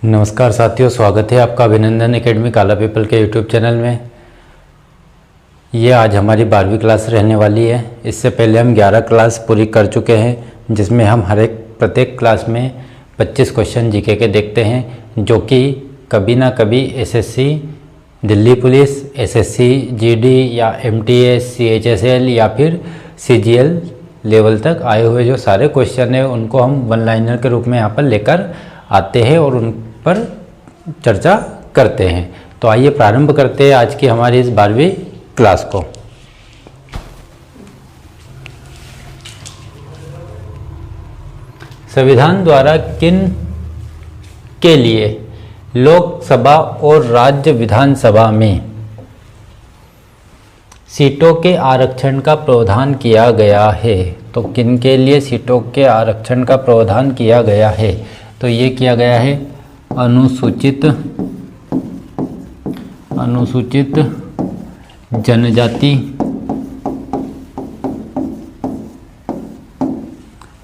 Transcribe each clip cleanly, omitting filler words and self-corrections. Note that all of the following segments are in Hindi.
नमस्कार साथियों, स्वागत है आपका अभिनंदन एकेडमी काला पीपल के यूट्यूब चैनल में। ये आज हमारी 12वीं क्लास रहने वाली है। इससे पहले हम 11 क्लास पूरी कर चुके हैं, जिसमें हम प्रत्येक क्लास में 25 क्वेश्चन जीके के देखते हैं, जो कि कभी ना कभी SSC Delhi police, SSC GD या एमटीएस, सीएचएसएल या फिर सीजीएल लेवल तक आए हुए जो सारे क्वेश्चन हैं उनको हम वन लाइनर के रूप में यहाँ पर लेकर आते हैं और उन पर चर्चा करते हैं। तो आइए प्रारंभ करते हैं आज की हमारी इस 12वीं क्लास को। संविधान द्वारा किन के लिए लोकसभा और राज्य विधानसभा में सीटों के आरक्षण का प्रावधान किया गया है? तो किन के लिए सीटों के आरक्षण का प्रावधान किया गया है? तो ये किया गया है अनुसूचित जनजाति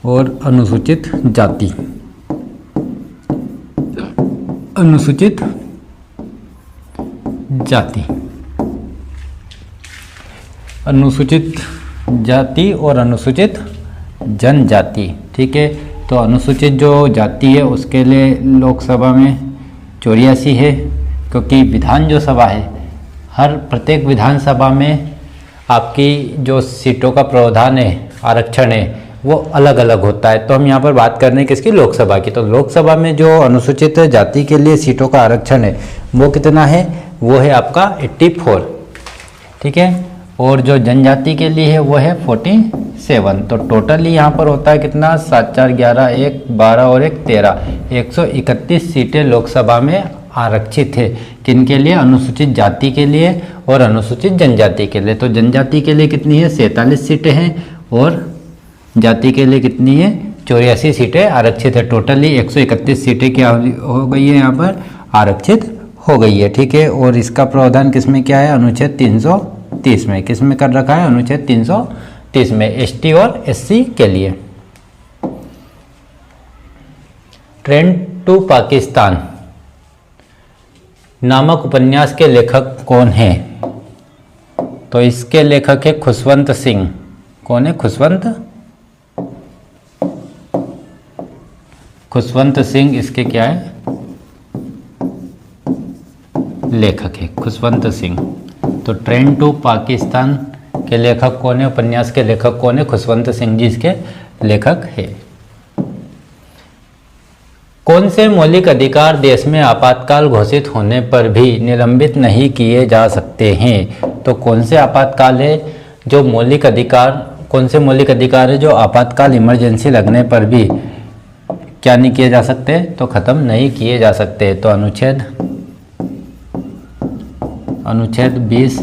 और अनुसूचित जाति। अनुसूचित जाति, अनुसूचित जाति और अनुसूचित जनजाति। ठीक है, तो अनुसूचित जो जाति है उसके लिए लोकसभा में 84 है, क्योंकि विधान जो सभा है हर प्रत्येक विधानसभा में आपकी जो सीटों का प्रावधान है, आरक्षण है, वो अलग अलग होता है। तो हम यहाँ पर बात कर रहे हैं किसकी? लोकसभा की। तो लोकसभा में जो अनुसूचित जाति के लिए सीटों का आरक्षण है वो कितना है? वो है आपका 84। ठीक है, और जो जनजाति के लिए है वो है 47। तो टोटली यहाँ पर होता है कितना? 7 4 11 1 12 और 1 13, 131 सीटें लोकसभा में आरक्षित है। किन के लिए? अनुसूचित जाति के लिए और अनुसूचित जनजाति के लिए। तो जनजाति के लिए कितनी है? 47 सीटें हैं और जाति के लिए कितनी है? 84 सीटें आरक्षित है। टोटली 131 सीटें क्या हो गई है? यहाँ पर आरक्षित हो गई है। ठीक है, और इसका प्रावधान किस में क्या है? अनुच्छेद 330 में। किस में कर रखा है? अनुच्छेद 330 में, एसटी और एससी के लिए। ट्रेन टू पाकिस्तान नामक उपन्यास के लेखक कौन है? तो इसके लेखक है खुशवंत सिंह। कौन है? खुशवंत सिंह इसके क्या है? लेखक है खुशवंत सिंह। तो ट्रेन टू पाकिस्तान के लेखक कौन है? उपन्यास के लेखक कौन है? खुशवंत सिंह जी इसके लेखक है। कौन से मौलिक अधिकार देश में आपातकाल घोषित होने पर भी निलंबित नहीं किए जा सकते हैं? तो कौन से आपातकाल है जो मौलिक अधिकार, कौन से मौलिक अधिकार है जो आपातकाल इमरजेंसी लगने पर भी क्या नहीं किए जा सकते? तो खत्म नहीं किए जा सकते। तो अनुच्छेद 20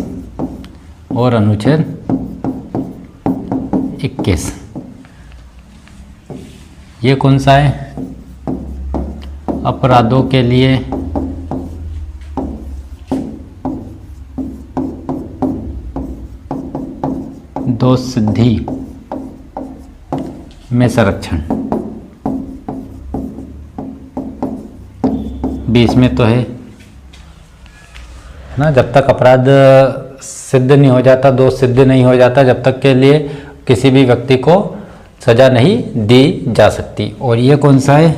और अनुच्छेद 21। ये कौन सा है? अपराधों के लिए दोष सिद्धि में संरक्षण। 20 में तो है ना, जब तक अपराध सिद्ध नहीं हो जाता, दोष सिद्ध नहीं हो जाता, जब तक के लिए किसी भी व्यक्ति को सजा नहीं दी जा सकती। और ये कौन सा है?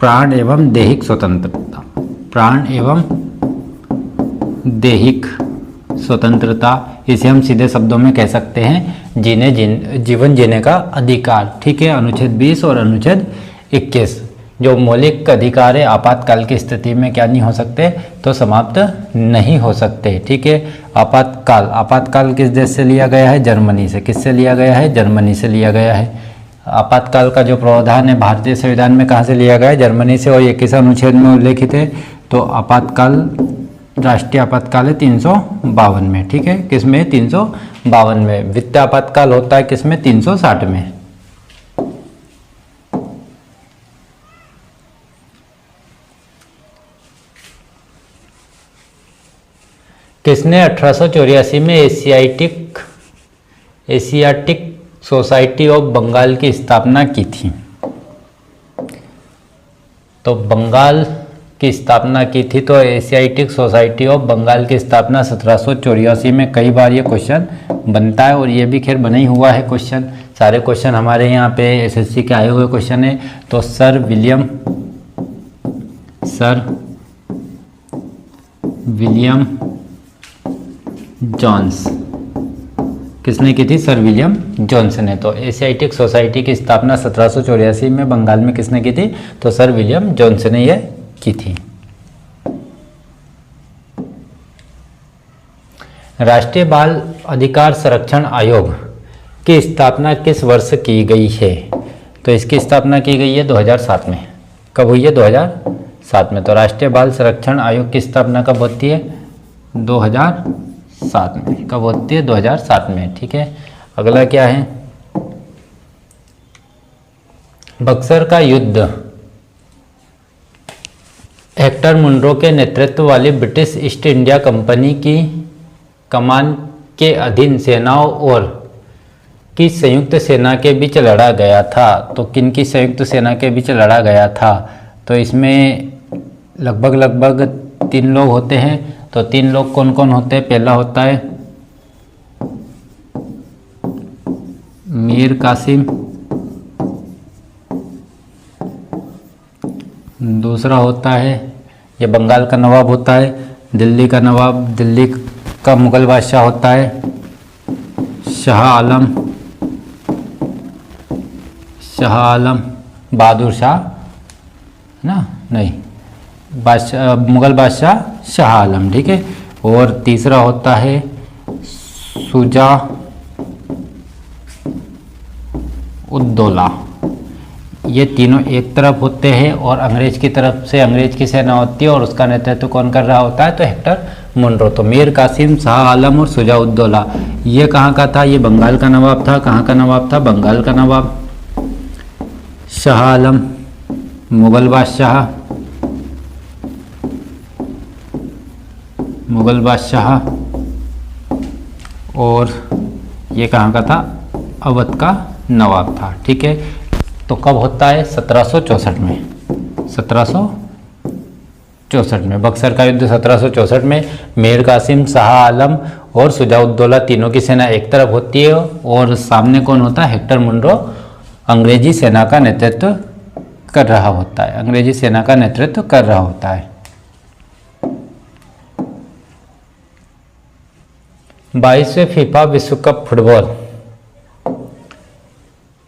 प्राण एवं दैहिक स्वतंत्रता। प्राण एवं दैहिक स्वतंत्रता, इसे हम सीधे शब्दों में कह सकते हैं जीवन जीने का अधिकार। ठीक है, अनुच्छेद 20 और अनुच्छेद 21 जो मौलिक अधिकार है आपातकाल की स्थिति में क्या नहीं हो सकते? तो समाप्त नहीं हो सकते। ठीक है, आपातकाल किस देश से लिया गया है? जर्मनी से। किससे लिया गया है? जर्मनी से लिया गया है। आपातकाल का जो प्रावधान है भारतीय संविधान में कहाँ से लिया गया है? जर्मनी से। और ये किस अनुच्छेद में उल्लेखित है? तो आपातकाल, राष्ट्रीय आपातकाल है 352 में। ठीक है, किसमें? 352 में। वित्तीय आपातकाल होता है किसमें? 360 में। किसने 1884 में एशियाटिक सोसाइटी ऑफ बंगाल की स्थापना की थी? तो बंगाल की स्थापना की थी? तो एशियाटिक सोसाइटी ऑफ बंगाल की स्थापना 1784 में। कई बार ये क्वेश्चन बनता है और ये भी खैर बना ही हुआ है क्वेश्चन। सारे क्वेश्चन हमारे यहाँ पे एसएससी के आए हुए क्वेश्चन है। तो सर विलियम जॉन्स किसने की थी? सर विलियम जॉन्स ने। तो एशियाटिक सोसाइटी की स्थापना 1784 में बंगाल में किसने की थी? तो सर विलियम जॉन्स ने यह की थी। राष्ट्रीय बाल अधिकार संरक्षण आयोग की स्थापना किस वर्ष की गई है? तो इसकी स्थापना की गई है 2007 में। कब हुई है? 2007 में। तो राष्ट्रीय बाल संरक्षण आयोग की स्थापना कब होती है? 2007 में। कब होती है? 2007 में। ठीक है, अगला क्या है? बक्सर का युद्ध हेक्टर मुनरो के नेतृत्व वाली ब्रिटिश ईस्ट इंडिया कंपनी की कमान के अधीन सेनाओं और की संयुक्त सेना के बीच लड़ा गया था। तो किन की संयुक्त सेना के बीच लड़ा गया था? तो इसमें लगभग 3 लोग होते हैं। तो 3 लोग कौन कौन होते हैं? पहला होता है मीर कासिम, दूसरा होता है, ये बंगाल का नवाब होता है, दिल्ली का नवाब, दिल्ली का मुगल बादशाह होता है शाह आलम बहादुर शाह ना, नहीं, बादशाह मुगल बादशाह शाह आलम। ठीक है, और तीसरा होता है शुजा उद्दौला। ये तीनों एक तरफ होते हैं और अंग्रेज की तरफ से अंग्रेज की सेना होती है और उसका नेतृत्व कौन कर रहा होता है? तो हेक्टर मुनरो। तो मीर कासिम, शाह आलम और शुजा उद्दौला, ये कहाँ का था? ये बंगाल का नवाब था। कहाँ का नवाब था? बंगाल का नवाब। शाह आलम मुगल बादशाह और ये कहाँ का था? अवध का नवाब था। ठीक है, तो कब होता है? 1764 में। 1764 में बक्सर का युद्ध 1764 में। मीर कासिम, शाह आलम और शुजा उद्दौला तीनों की सेना एक तरफ होती है और सामने कौन होता है? हेक्टर मुनरो अंग्रेजी सेना का नेतृत्व कर रहा होता है। अंग्रेजी सेना का नेतृत्व कर रहा होता है। 22वें फीफा विश्व कप फुटबॉल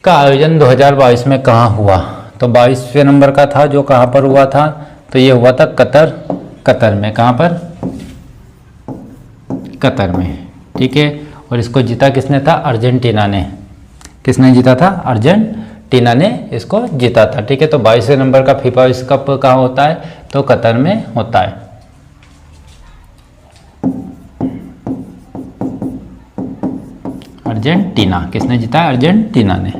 का आयोजन 2022 में कहाँ हुआ? तो 22वें नंबर का था जो कहाँ पर हुआ था? तो ये हुआ था कतर में। कहाँ पर? कतर में। ठीक है, और इसको जीता किसने था? अर्जेंटीना ने। किसने जीता था? अर्जेंटीना ने इसको जीता था। ठीक है, तो 22वें नंबर का फीफा विश्व कप कहाँ होता है? तो कतर में होता है। अर्जेंटीना। किसने जीता है? अर्जेंटीना ने।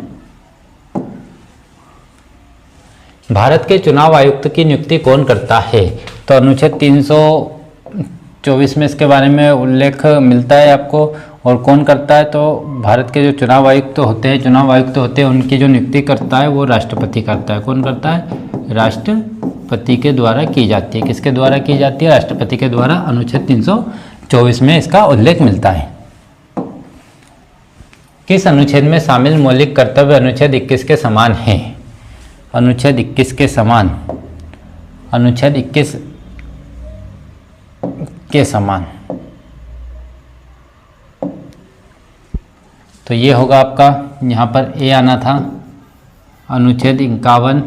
भारत के चुनाव आयुक्त की नियुक्ति कौन करता है? तो अनुच्छेद 324 में इसके बारे में उल्लेख मिलता है आपको। और कौन करता है? तो भारत के जो चुनाव आयुक्त होते हैं उनकी जो नियुक्ति करता है वो राष्ट्रपति करता है। कौन करता है? राष्ट्रपति के द्वारा की जाती है। किसके द्वारा की जाती है? राष्ट्रपति के द्वारा। अनुच्छेद 324 में इसका उल्लेख मिलता है। किस अनुच्छेद में शामिल मौलिक कर्तव्य अनुच्छेद 21 के समान है? अनुच्छेद 21 के समान। अनुच्छेद 21 के समान। तो ये होगा आपका, यहाँ पर ए आना था। अनुच्छेद 51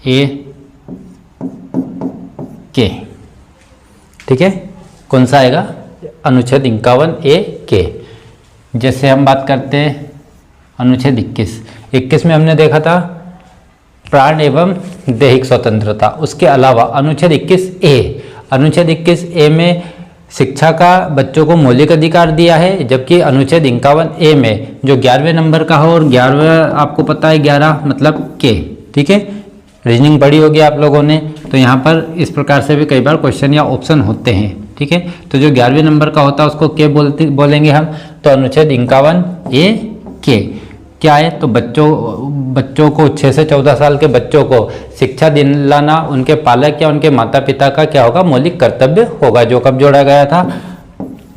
ए के। ठीक है, कौन सा आएगा? अनुच्छेद 51 ए के। जैसे हम बात करते हैं अनुच्छेद 21 में हमने देखा था प्राण एवं दैहिक स्वतंत्रता। उसके अलावा अनुच्छेद 21 ए में शिक्षा का बच्चों को मौलिक अधिकार दिया है, जबकि अनुच्छेद 51 ए में जो 11वें नंबर का हो, और 11वां आपको पता है 11 मतलब के। ठीक है, रीजनिंग पढ़ी होगी आप लोगों ने। तो यहाँ पर इस प्रकार से भी कई बार क्वेश्चन या ऑप्शन होते हैं। ठीक है, तो जो 11वें नंबर का होता है उसको के बोलेंगे हम। तो अनुच्छेद 51 ए के क्या है? तो बच्चों को 6 से 14 साल के बच्चों को शिक्षा दिलाना उनके पालक या उनके माता पिता का क्या होगा, मौलिक कर्तव्य होगा। जो कब जोड़ा गया था,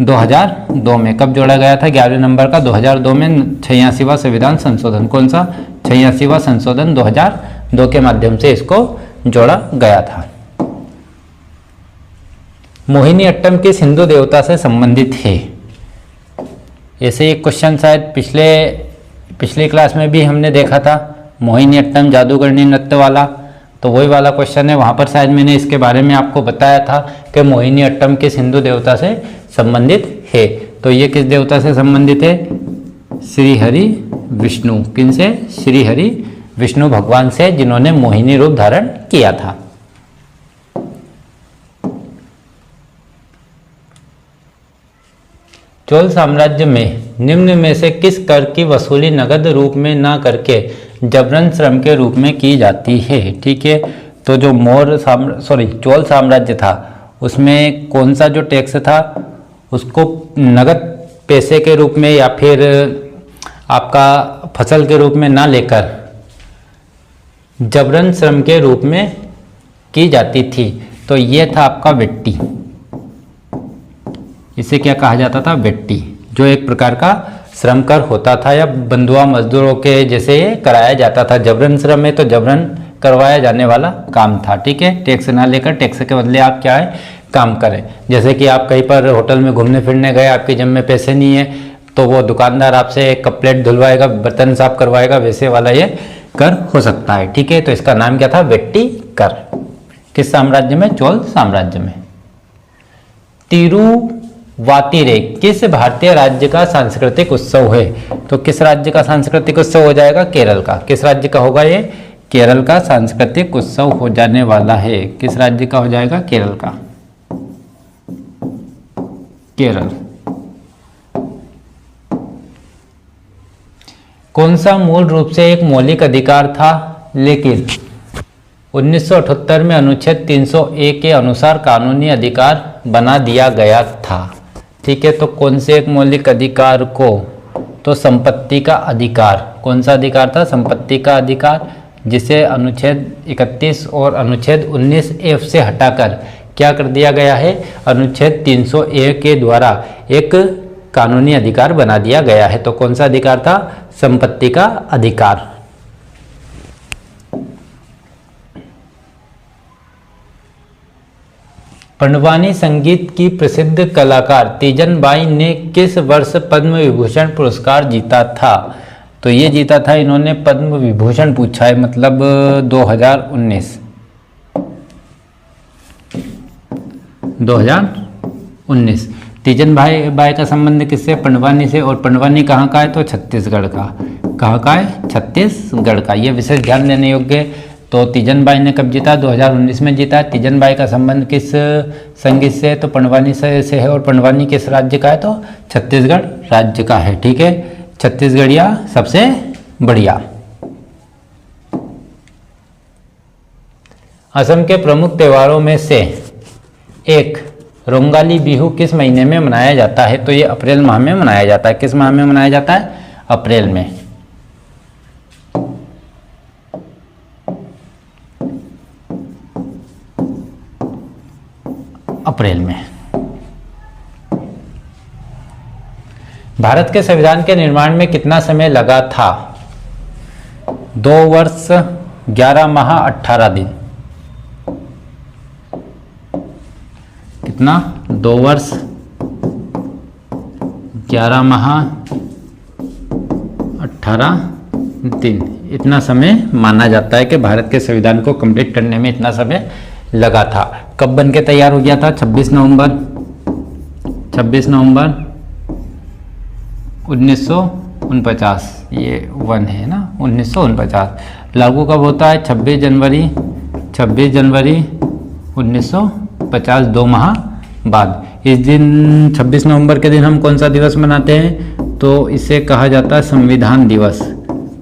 2002 में। कब जोड़ा गया था, 11वें नंबर का 2002 में 86वां संविधान संशोधन। कौन सा, 86वां संशोधन 2002 के माध्यम से इसको जोड़ा गया था। मोहिनी अट्टम किस हिंदू देवता से संबंधित है? ऐसे एक क्वेश्चन शायद पिछले क्लास में भी हमने देखा था, मोहिनी अट्टम जादूगरनी नृत्य वाला, तो वही वाला क्वेश्चन है। वहाँ पर शायद मैंने इसके बारे में आपको बताया था कि मोहिनी अट्टम किस हिंदू देवता से संबंधित है। तो ये किस देवता से संबंधित है, श्री हरि विष्णु। किन से, श्री हरि विष्णु भगवान से, जिन्होंने मोहिनी रूप धारण किया था। चोल साम्राज्य में निम्न में से किस कर की वसूली नगद रूप में ना करके जबरन श्रम के रूप में की जाती है? ठीक है, तो जो चोल साम्राज्य था उसमें कौन सा जो टैक्स था उसको नगद पैसे के रूप में या फिर आपका फसल के रूप में ना लेकर जबरन श्रम के रूप में की जाती थी। तो ये था आपका वेट्टी। इसे क्या कहा जाता था, वेट्टी, जो एक प्रकार का श्रम कर होता था या बंधुआ मजदूरों के जैसे कराया जाता था। जबरन श्रम है तो जबरन करवाया जाने वाला काम था। ठीक है, टैक्स ना लेकर टैक्स के बदले आप क्या है, काम करें। जैसे कि आप कहीं पर होटल में घूमने फिरने गए, आपके जेब में पैसे नहीं है, तो वो दुकानदार आपसे एक कप प्लेट धुलवाएगा, बर्तन साफ करवाएगा, वैसे वाला ये कर हो सकता है। ठीक है, तो इसका नाम क्या था, वेट्टी कर। किस साम्राज्य में, चोल साम्राज्य में। तिरुवातिरे किस भारतीय राज्य का सांस्कृतिक उत्सव है? तो किस राज्य का सांस्कृतिक उत्सव हो जाएगा, केरल का। किस राज्य का होगा ये, केरल का सांस्कृतिक उत्सव हो जाने वाला है। किस राज्य का हो जाएगा, केरल का, केरल। कौन सा मूल रूप से एक मौलिक अधिकार था लेकिन 1978 में अनुच्छेद 301 के अनुसार कानूनी अधिकार बना दिया गया था? ठीक है, तो कौन से एक मौलिक अधिकार को, तो संपत्ति का अधिकार। कौन सा अधिकार था, संपत्ति का अधिकार, जिसे अनुच्छेद 31 और अनुच्छेद 19F से हटाकर क्या कर दिया गया है, अनुच्छेद 301 के द्वारा एक कानूनी अधिकार बना दिया गया है। तो कौन सा अधिकार था, संपत्ति का अधिकार। पंडवानी संगीत की प्रसिद्ध कलाकार तीजन बाई ने किस वर्ष पद्म विभूषण पुरस्कार जीता था? तो ये जीता था इन्होंने पद्म विभूषण, पूछा है मतलब 2019। तीजन बाई का संबंध किससे, पंडवानी से। और पंडवानी कहाँ का है, तो छत्तीसगढ़ का। कहाँ का है, छत्तीसगढ़ का। ये विशेष ध्यान देने योग्य। तो तीजन बाई ने कब जीता, 2019 में जीता। तीजन बाई का संबंध किस संगीत से, तो पंडवानी से है। और पंडवानी किस राज्य का है, तो छत्तीसगढ़ राज्य का है। ठीक है, छत्तीसगढ़िया सबसे बढ़िया। असम के प्रमुख त्योहारों में से एक रोंगाली बिहू किस महीने में मनाया जाता है? तो ये अप्रैल माह में मनाया जाता है। किस माह में मनाया जाता है, अप्रैल में। अप्रैल में। भारत के संविधान के निर्माण में कितना समय लगा था? 2 वर्ष 11 माह 18 दिन। कितना, 2 वर्ष 11 माह 18 दिन। इतना समय माना जाता है कि भारत के संविधान को कंप्लीट करने में इतना समय लगा था। कब बन के तैयार हो गया था, 26 नवंबर 1949। ये 1 है ना, 1949। लागू कब होता है, 26 जनवरी 1950, 2 माह बाद। इस दिन 26 नवंबर के दिन हम कौन सा दिवस मनाते हैं, तो इसे कहा जाता है संविधान दिवस।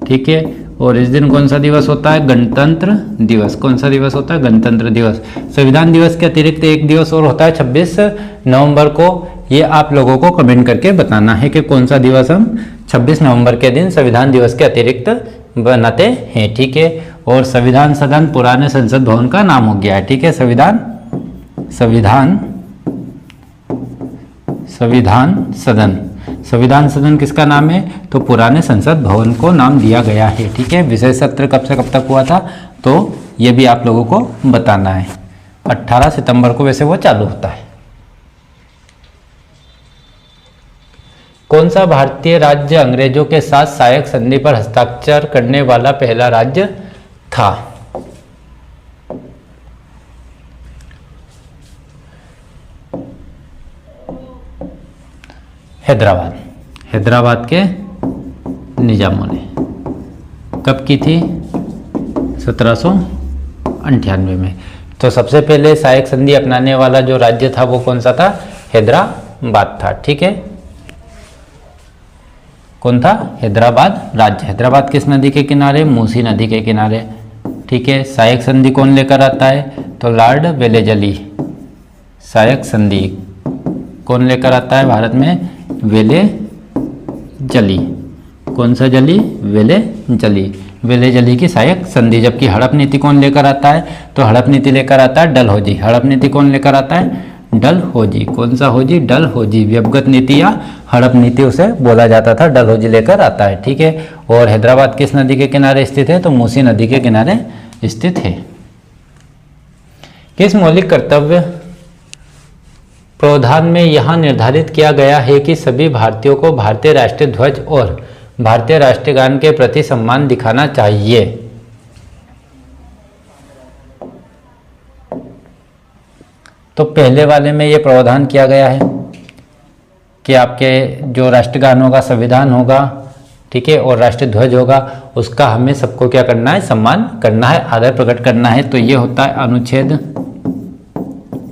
ठीक है, और इस दिन कौन सा दिवस होता है, गणतंत्र दिवस। कौन सा दिवस होता है, गणतंत्र दिवस। संविधान दिवस के अतिरिक्त एक दिवस और होता है 26 नवंबर को। ये आप लोगों को कमेंट करके बताना है कि कौन सा दिवस हम 26 नवंबर के दिन संविधान दिवस के अतिरिक्त बनाते हैं, ठीक है। और संविधान सदन पुराने संसद भवन का नाम हो गया है, ठीक है। संविधान सदन किसका नाम है? तो पुराने संसद भवन को नाम दिया गया है, ठीक है। विषय सत्र कब से कब तक हुआ था, तो ये भी आप लोगों को बताना है। 18 सितंबर को वैसे वो चालू होता है। कौन सा भारतीय राज्य अंग्रेजों के साथ सहायक संधि पर हस्ताक्षर करने वाला पहला राज्य था? हैदराबाद के निजामों ने कब की थी? 1798 में। तो सबसे पहले सहायक संधि अपनाने वाला जो राज्य था वो कौन सा था? हैदराबाद था, ठीक है। कौन था? हैदराबाद राज्य। हैदराबाद किस नदी के किनारे? मूसी नदी के किनारे, ठीक है। सहायक संधि कौन लेकर आता है? तो लॉर्ड वेलेजली। सहायक संधि कौन लेकर आता है भारत में? वेलेजली। कौन सा जली? वेलेजली। वेलेजली की सहायक संधि। जबकि हड़प नीति कौन लेकर आता है? तो हड़प नीति लेकर आता है डलहौजी। हड़प नीति कौन लेकर आता है? डलहौजी। कौन सा हौजी? डलहौजी। व्यवगत नीति या हड़प नीति उसे बोला जाता था, डलहौजी लेकर आता है, ठीक है। और हैदराबाद किस नदी के किनारे स्थित है? तो मूसी नदी के किनारे स्थित है। किस मौलिक कर्तव्य प्रावधान में यहां निर्धारित किया गया है कि सभी भारतीयों को भारतीय राष्ट्रीय ध्वज और भारतीय राष्ट्रीय गान के प्रति सम्मान दिखाना चाहिए? तो पहले वाले में ये प्रावधान किया गया है कि आपके जो राष्ट्रगान होगा, संविधान होगा, ठीक है, और राष्ट्रीय ध्वज होगा, उसका हमें सबको क्या करना है? सम्मान करना है, आदर प्रकट करना है। तो ये होता है अनुच्छेद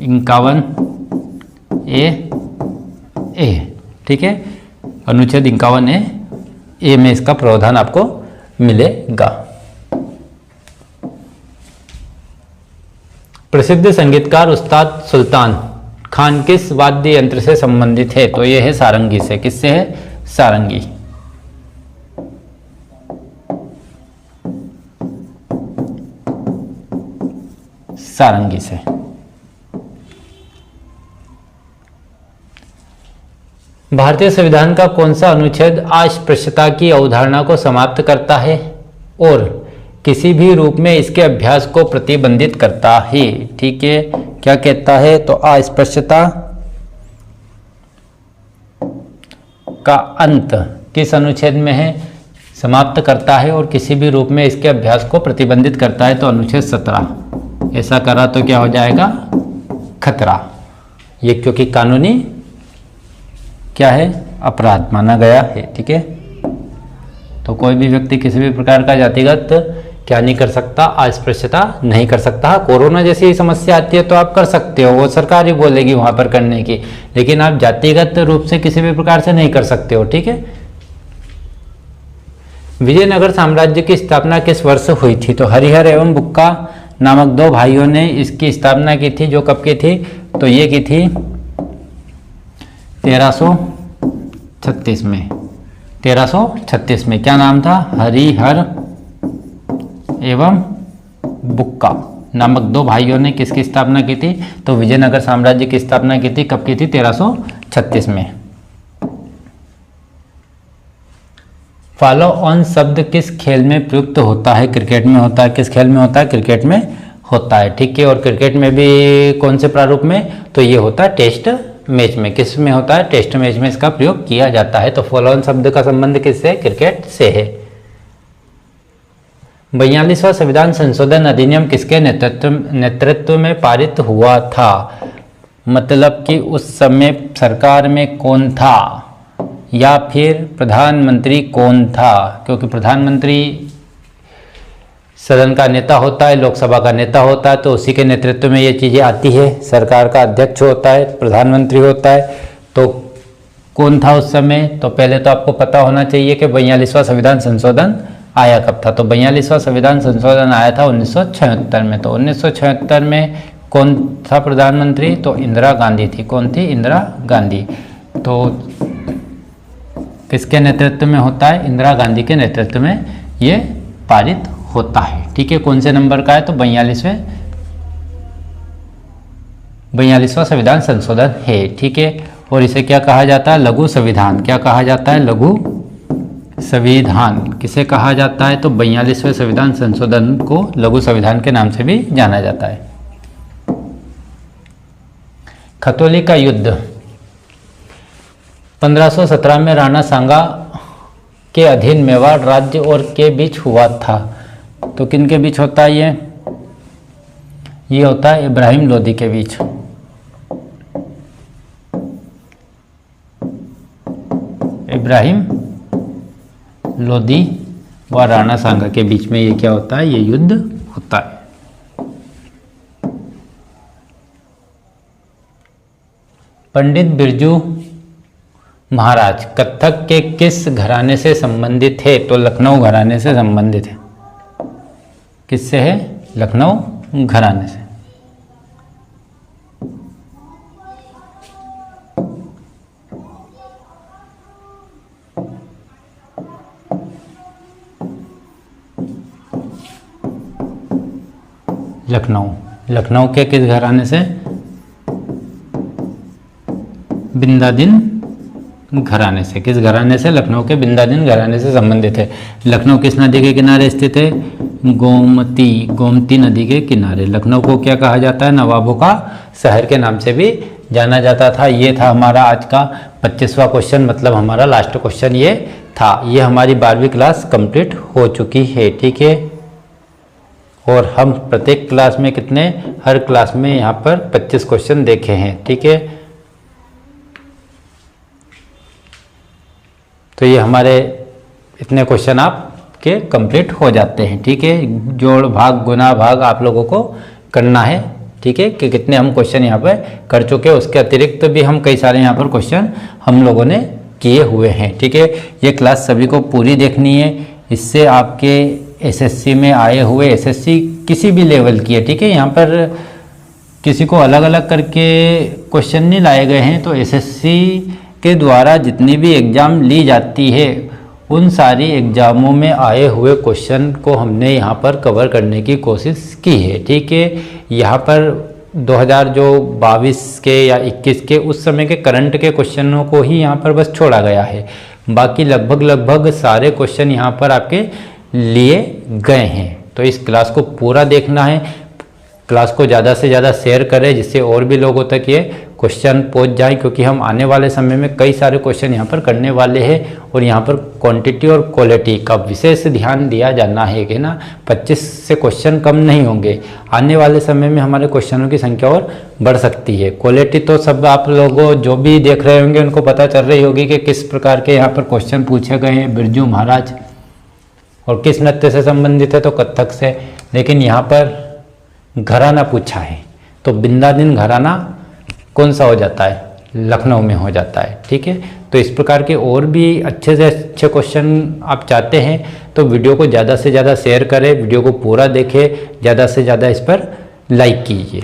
51 ए, ठीक है। अनुच्छेद 51 ए में इसका प्रावधान आपको मिलेगा। प्रसिद्ध संगीतकार उस्ताद सुल्तान खान किस वाद्य यंत्र से संबंधित है? तो ये है सारंगी से। किससे है? सारंगी। सारंगी से। भारतीय संविधान का कौन सा अनुच्छेद अस्पृश्यता की अवधारणा को समाप्त करता है और किसी भी रूप में इसके अभ्यास को प्रतिबंधित करता है? ठीक है, क्या कहता है? तो अस्पृश्यता का अंत किस अनुच्छेद में है? समाप्त करता है और किसी भी रूप में इसके अभ्यास को प्रतिबंधित करता है। तो अनुच्छेद 17। ऐसा करा तो क्या हो जाएगा? खतरा। ये क्योंकि कानूनी क्या है? अपराध माना गया है, ठीक है। तो कोई भी व्यक्ति किसी भी प्रकार का जातिगत क्या नहीं कर सकता? अस्पृश्यता नहीं कर सकता। कोरोना जैसी समस्या आती है तो आप कर सकते हो, वो सरकार ही बोलेगी वहां पर करने की, लेकिन आप जातिगत रूप से किसी भी प्रकार से नहीं कर सकते हो, ठीक है। विजयनगर साम्राज्य की स्थापना किस वर्ष हुई थी? तो हरिहर एवं बुक्का नामक दो भाइयों ने इसकी स्थापना की थी। जो कब की थी? तो ये की थी 1336 में। 1336 में। क्या नाम था? हरिहर एवं बुक्का नामक दो भाइयों ने किसकी स्थापना की थी? तो विजयनगर साम्राज्य की स्थापना की थी। कब की थी? 1336 में। फॉलो ऑन शब्द किस खेल में प्रयुक्त होता है? क्रिकेट में होता है। किस खेल में होता है? क्रिकेट में होता है, ठीक है। और क्रिकेट में भी कौन से प्रारूप में? तो ये होता है टेस्ट मैच में। किस में होता है? टेस्ट मैच में इसका प्रयोग किया जाता है। तो फॉलो ऑन शब्द का संबंध किससे? क्रिकेट से है। 42वां संविधान संशोधन अधिनियम किसके नेतृत्व में पारित हुआ था? मतलब कि उस समय सरकार में कौन था या फिर प्रधानमंत्री कौन था? क्योंकि प्रधानमंत्री सदन का नेता होता है, लोकसभा का नेता होता है, तो उसी के नेतृत्व में ये चीज़ें आती है। सरकार का अध्यक्ष होता है, प्रधानमंत्री होता है। तो कौन था उस समय? तो पहले तो आपको पता होना चाहिए कि 42वां संविधान संशोधन आया कब था। तो 42वां संविधान संशोधन आया था 1976 में। तो 1976 में कौन था प्रधानमंत्री? तो इंदिरा गांधी थी। कौन थी? इंदिरा गांधी। तो किसके नेतृत्व में होता है? इंदिरा गांधी के नेतृत्व में ये पारित होता है। ठीक है, कौन से नंबर का है? तो 42वां संविधान संशोधन है। ठीक है, और इसे क्या कहा जाता है? लघु संविधान। क्या कहा जाता है? लघु संविधान। किसे कहा जाता है? तो 42वें संविधान संशोधन को लघु संविधान के नाम से भी जाना जाता है। खतौली का युद्ध 1517 में राणा सांगा के अधीन मेवाड़ राज्य और के बीच हुआ था। तो किन के बीच होता है ये होता है इब्राहिम लोदी के बीच। इब्राहिम लोदी व राणा सांगा के बीच में ये क्या होता है? ये युद्ध होता है। पंडित बिरजू महाराज कत्थक के किस घराने से संबंधित है? तो लखनऊ घराने से संबंधित है। किससे है? लखनऊ घराने से। लखनऊ के किस घराने से? बिंदादिन घराने से। किस घराने से? लखनऊ के बिंदादिन घराने से संबंधित है। लखनऊ किस नदी के किनारे स्थित है? गोमती नदी के किनारे। लखनऊ को क्या कहा जाता है? नवाबों का शहर के नाम से भी जाना जाता था। ये था हमारा आज का 25वां क्वेश्चन, मतलब हमारा लास्ट क्वेश्चन ये था। ये हमारी 12वीं क्लास कंप्लीट हो चुकी है। ठीक है, और हम प्रत्येक क्लास में हर क्लास में यहाँ पर 25 क्वेश्चन देखे हैं। ठीक है, तो ये हमारे इतने क्वेश्चन आपके कंप्लीट हो जाते हैं। ठीक है, जोड़ भाग गुना भाग आप लोगों को करना है। ठीक है, कि कितने हम क्वेश्चन यहाँ पर कर चुके हैं, उसके अतिरिक्त भी हम कई सारे यहाँ पर क्वेश्चन हम लोगों ने किए हुए हैं। ठीक है, ये क्लास सभी को पूरी देखनी है। इससे आपके एसएससी में आए हुए, एसएससी किसी भी लेवल की है, ठीक है, यहाँ पर किसी को अलग अलग करके क्वेश्चन नहीं लाए गए हैं। तो एसएससी के द्वारा जितनी भी एग्ज़ाम ली जाती है उन सारी एग्ज़ामों में आए हुए क्वेश्चन को हमने यहाँ पर कवर करने की कोशिश की है। ठीक है, यहाँ पर 2022 के या 21 के उस समय के करंट के क्वेश्चनों को ही यहाँ पर बस छोड़ा गया है। बाकी लगभग सारे क्वेश्चन यहाँ पर आपके लिए गए हैं। तो इस क्लास को पूरा देखना है, क्लास को ज़्यादा से ज़्यादा शेयर करें जिससे और भी लोगों तक ये क्वेश्चन पहुंच जाए, क्योंकि हम आने वाले समय में कई सारे क्वेश्चन यहाँ पर करने वाले हैं और यहाँ पर क्वांटिटी और क्वालिटी का विशेष ध्यान दिया जाना है कि ना 25 से क्वेश्चन कम नहीं होंगे। आने वाले समय में हमारे क्वेश्चनों की संख्या और बढ़ सकती है। क्वालिटी तो सब आप लोगों जो भी देख रहे होंगे उनको पता चल रही होगी कि किस प्रकार के यहाँ पर क्वेश्चन पूछे गए हैं। बिरजू महाराज और किस नृत्य से संबंधित है? तो कथक से। लेकिन यहाँ पर घराना पूछा है तो बिंदादिन घराना कौन सा हो जाता है? लखनऊ में हो जाता है। ठीक है, तो इस प्रकार के और भी अच्छे से अच्छे क्वेश्चन आप चाहते हैं तो वीडियो को ज़्यादा से ज़्यादा शेयर करें, वीडियो को पूरा देखें, ज़्यादा से ज़्यादा इस पर लाइक कीजिए।